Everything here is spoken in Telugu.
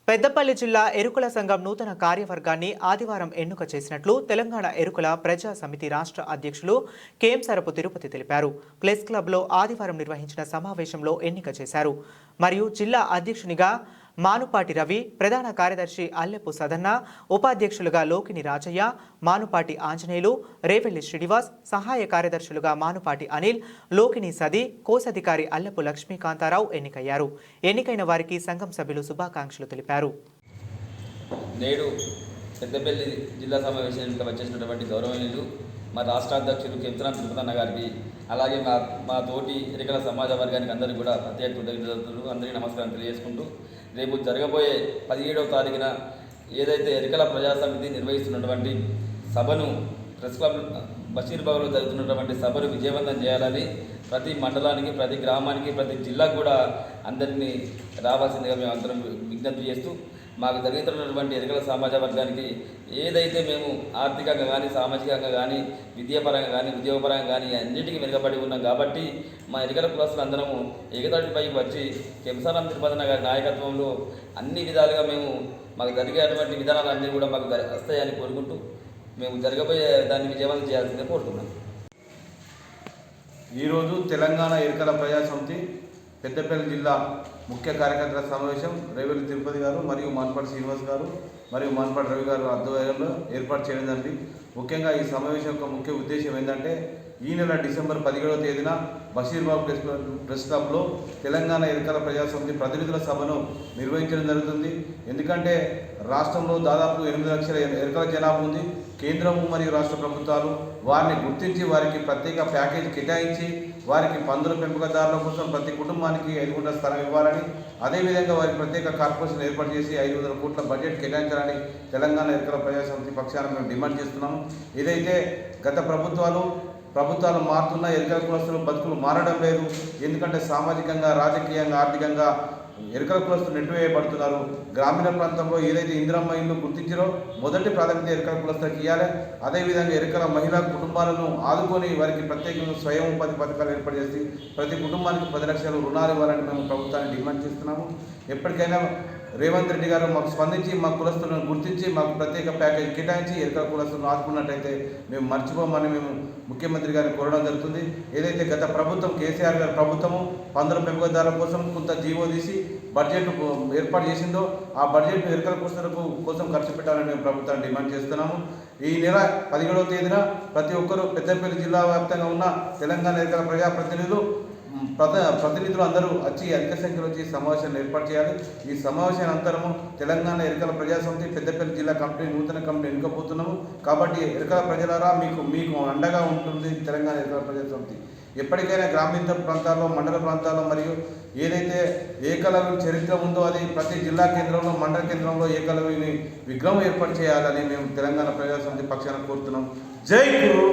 పెద్దపల్లి జిల్లా ఎరుకుల సంఘం నూతన కార్యవర్గాన్ని ఆదివారం ఎన్నిక చేసినట్లు తెలంగాణ ఎరుకుల ప్రజా సమితి రాష్ట్ర అధ్యక్షులు కేంసరపు తిరుపతి తెలిపారు. ప్లస్ క్లబ్లో ఆదివారం నిర్వహించిన సమావేశంలో ఎన్నిక చేశారు. మరియు జిల్లా అధ్యక్షునిగా మానుపాటి రవి, ప్రధాన కార్యదర్శి అల్లెపు సదన్న, ఉపాధ్యక్షులుగా లోకిని రాజయ్య, మానుపాటి ఆంజనేయులు, రేవెల్లి శ్రీనివాస్, సహాయ కార్యదర్శులుగా మానుపాటి అనిల్, లోకిని సది, కోశాధికారి అల్లెపు లక్ష్మీకాంతారావు ఎన్నికయ్యారు. ఎన్నికైన వారికి సంఘం సభ్యులు శుభాకాంక్షలు తెలిపారు. నేడు పెద్దపల్లి జిల్లా సమావేశానికి వచ్చేసినటువంటి గౌరవనీయులు మా రాష్ట్ర అధ్యక్షులు కేంసరపు తిరుపతి గారికి, అలాగే మా తోటి ఎరికల సమాజ వర్గానికి అందరికీ కూడా ప్రత్యేక కృతజ్ఞతలు, అందరికీ నమస్కారం తెలియజేసుకుంటూ, రేపు జరగబోయే 17వ తారీఖున ఏదైతే ఎరికల ప్రజా సమితి నిర్వహిస్తున్నటువంటి సభను ప్రెస్ క్లబ్ బషీర్బాగ్లో జరుగుతున్నటువంటి సభను విజయవంతం చేయాలని ప్రతి మండలానికి, ప్రతి గ్రామానికి, ప్రతి జిల్లాకు కూడా అందరినీ రావాల్సిందిగా మేము అందరం విజ్ఞప్తి చేస్తూ, మాకు జరుగుతున్నటువంటి ఎరికల సమాజ వర్గానికి ఏదైతే మేము ఆర్థికంగా కానీ, సామాజికంగా కానీ, విద్యాపరంగా కానీ, ఉద్యోగపరంగా కానీ అన్నిటికీ వెనుకబడి ఉన్నాం కాబట్టి మా ఎరికల కులస్తులు అందరము ఏకతాటిపైకి వచ్చి కేంసరపు తిరుపతి గారి నాయకత్వంలో అన్ని విధాలుగా మాకు జరిగేటువంటి విధానాలన్నీ కూడా మాకు వస్తాయని కోరుకుంటూ మేము జరగబోయే దాన్ని విజయవంతం చేయాల్సిందే కోరుతున్నాం. ఈరోజు తెలంగాణ ఎరికల ప్రజా సమితి పెద్దపల్లి జిల్లా ముఖ్య కార్యకర్తల సమావేశం రేవెల్లి తిరుపతి గారు మరియు మాన్పాటి శ్రీనివాస్ గారు మరియు మాన్పాటి రవి గారు ఆధ్వర్యంలో ఏర్పాటు చేయడం జరిగింది. ముఖ్యంగా ఈ సమావేశం యొక్క ముఖ్య ఉద్దేశం ఏంటంటే, ఈ నెల డిసెంబర్ 17వ తేదీన బషీర్బాగ్ ప్రెస్ క్లబ్లో తెలంగాణ ఎరికల ప్రజా సమితి ప్రతినిధుల సభను నిర్వహించడం జరుగుతుంది. ఎందుకంటే రాష్ట్రంలో దాదాపు 8 లక్షల ఎరికల జనాభా ఉంది. కేంద్రము మరియు రాష్ట్ర ప్రభుత్వాలు వారిని గుర్తించి వారికి ప్రత్యేక ప్యాకేజీ కేటాయించి వారికి పందుల పెంపకదారుల కోసం ప్రతి కుటుంబానికి 5 గుంటల స్థలం ఇవ్వాలని, అదేవిధంగా వారికి ప్రత్యేక కార్పొరేషన్ ఏర్పాటు చేసి 500 కోట్ల బడ్జెట్ కేటాయించాలని తెలంగాణ ఎరికల ప్రజా సమితి పక్షాన మేము డిమాండ్ చేస్తున్నాము. ఏదైతే గత ప్రభుత్వాలు మారుతున్న ఎరికల కులస్తులు బతుకులు మారడం లేదు. ఎందుకంటే సామాజికంగా, రాజకీయంగా, ఆర్థికంగా ఎరికల కులస్తులు నెట్టివేయబడుతున్నారు. గ్రామీణ ప్రాంతంలో ఏదైతే ఇందిరమ్మ ఇల్లు గుర్తించారో మొదటి ప్రాధాన్యత ఎరికల కులస్తులకు ఇవ్వాలి. అదేవిధంగా ఎరికల మహిళా కుటుంబాలను ఆదుకొని వారికి ప్రత్యేకంగా స్వయం ఉపాధి పథకాలు ఏర్పాటు చేసి ప్రతి కుటుంబానికి 10 లక్షలు రుణాలు ఇవ్వాలని మేము ప్రభుత్వాన్ని డిమాండ్ చేస్తున్నాము. ఎప్పటికైనా రేవంత్ రెడ్డి గారు మాకు స్పందించి మా కులస్తులను గుర్తించి మాకు ప్రత్యేక ప్యాకేజ్ కేటాయించి ఎరికల కులస్తులను ఆదుకున్నట్టయితే మేము మర్చిపోమని మేము ముఖ్యమంత్రి గారిని కోరడం జరుగుతుంది. ఏదైతే గత ప్రభుత్వం కేసీఆర్ గారి ప్రభుత్వము పందుల పెంపకదారుల కోసం కొంత జీవో తీసి బడ్జెట్ ఏర్పాటు చేసిందో ఆ బడ్జెట్ను ఎరికల కులస్తులకు కోసం ఖర్చు పెట్టాలని మేము ప్రభుత్వాన్ని డిమాండ్ చేస్తున్నాము. ఈ నెల 17వ తేదీన ప్రతి ఒక్కరూ పెద్దపల్లి జిల్లా వ్యాప్తంగా ఉన్న తెలంగాణ ఎరికల ప్రజాప్రతినిధులు అందరూ వచ్చి అధిక సంఖ్యలో వచ్చి సమావేశాన్ని ఏర్పాటు చేయాలి. ఈ సమావేశం అనంతరము తెలంగాణ ఎరికల ప్రజా సమితి పెద్దపల్లి జిల్లా కమిటీ నూతన కమిటీ ఎన్నుకోబోతున్నాము. కాబట్టి ఎరికల ప్రజలారా మీకు అండగా ఉంటుంది తెలంగాణ ఎరికల ప్రజా సమితి. ఎప్పటికైనా గ్రామీణ ప్రాంతాల్లో, మండల ప్రాంతాల్లో మరియు ఏదైతే ఏకలవ్య చరిత్ర ఉందో అది ప్రతి జిల్లా కేంద్రంలో, మండల కేంద్రంలో ఏకలవ్యుని విగ్రహం ఏర్పాటు చేయాలని మేము తెలంగాణ ప్రజా సమితి పక్షాన కోరుతున్నాం. జై గురు.